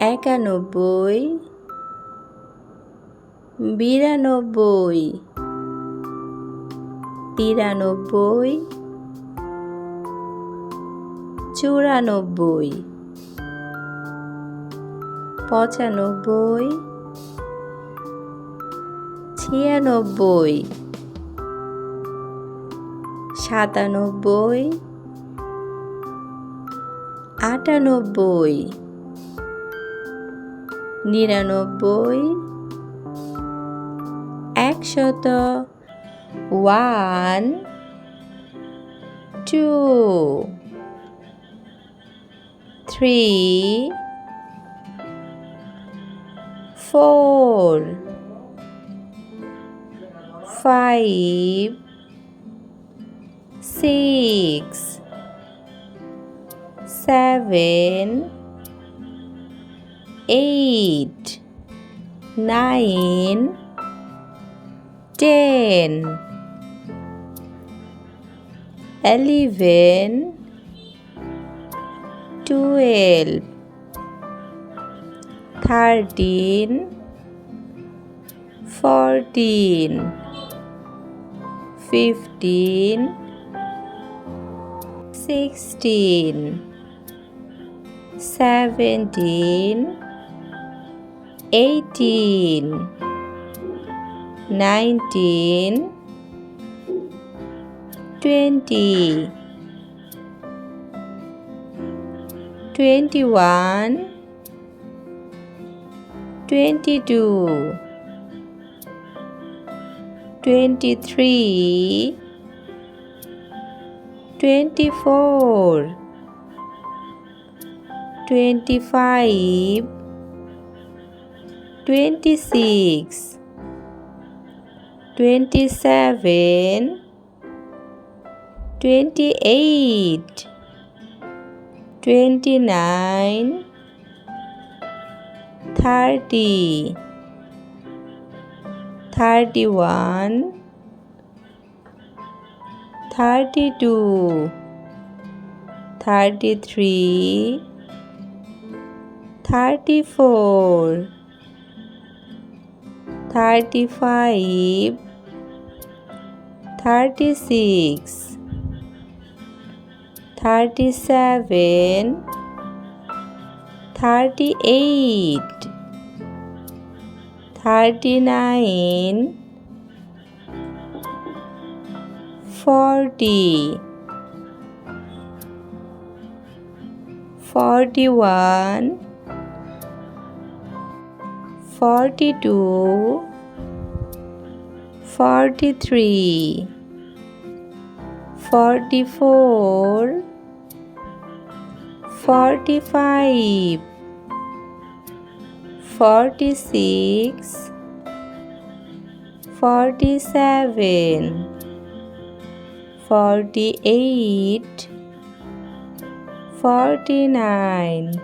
একানব্বই, বিরানব্বই, তিরানব্বই, চুরানব্বই, পঁচানব্বই, ছিয়ানব্বই, সাতানব্বই, আটানব্বই, নিরানব্বই, একশত। 1 2 3 4 5 6 7 8 9 10 11 12 13 14 15 16 17 18 19 20 21 22 23 24 25 26 27 28 29 30 31 32 33 34 35 36 37 38 39 40 41 42 43 44 45 46 47 48 49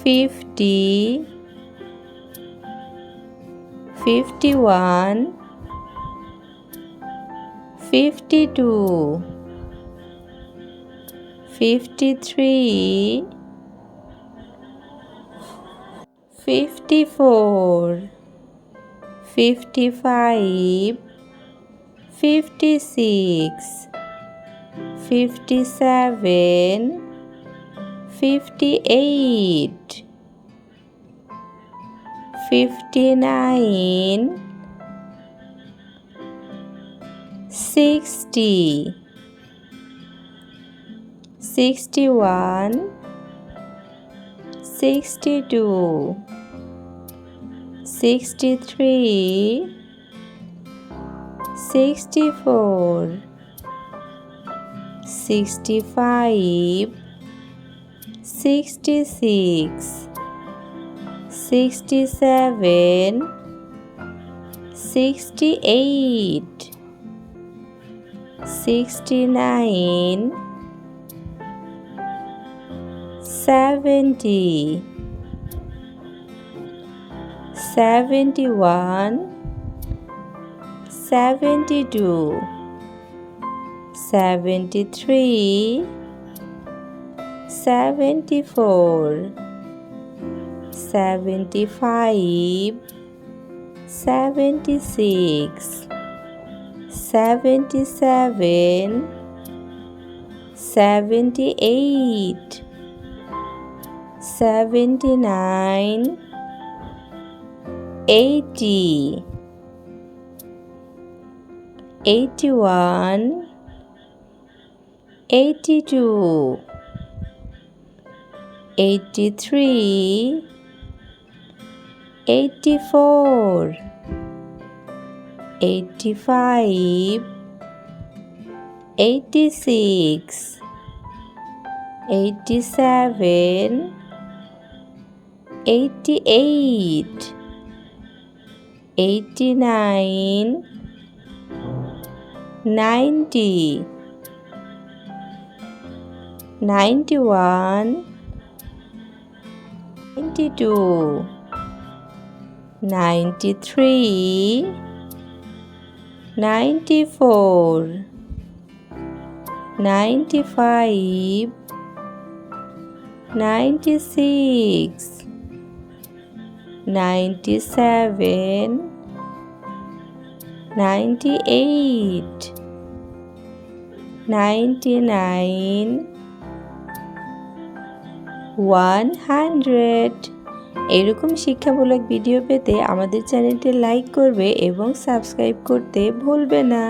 50 51 52 53 54 55 56 57 58 59 60 61 62 63 64 65 66 67 68 69 70 71 72 73 74 75, 76, 77, 78, 79, 80, 81, 82, 83, 84, 85, 86, 87, 88, 89, 90, 91, 92, 93, 94, 95, 96, 97, 98, 99, 100 এরকম শিক্ষামূলক ভিডিও পেতে আমাদের চ্যানেলটি লাইক করবে এবং সাবস্ক্রাইব করতে ভুলবে না।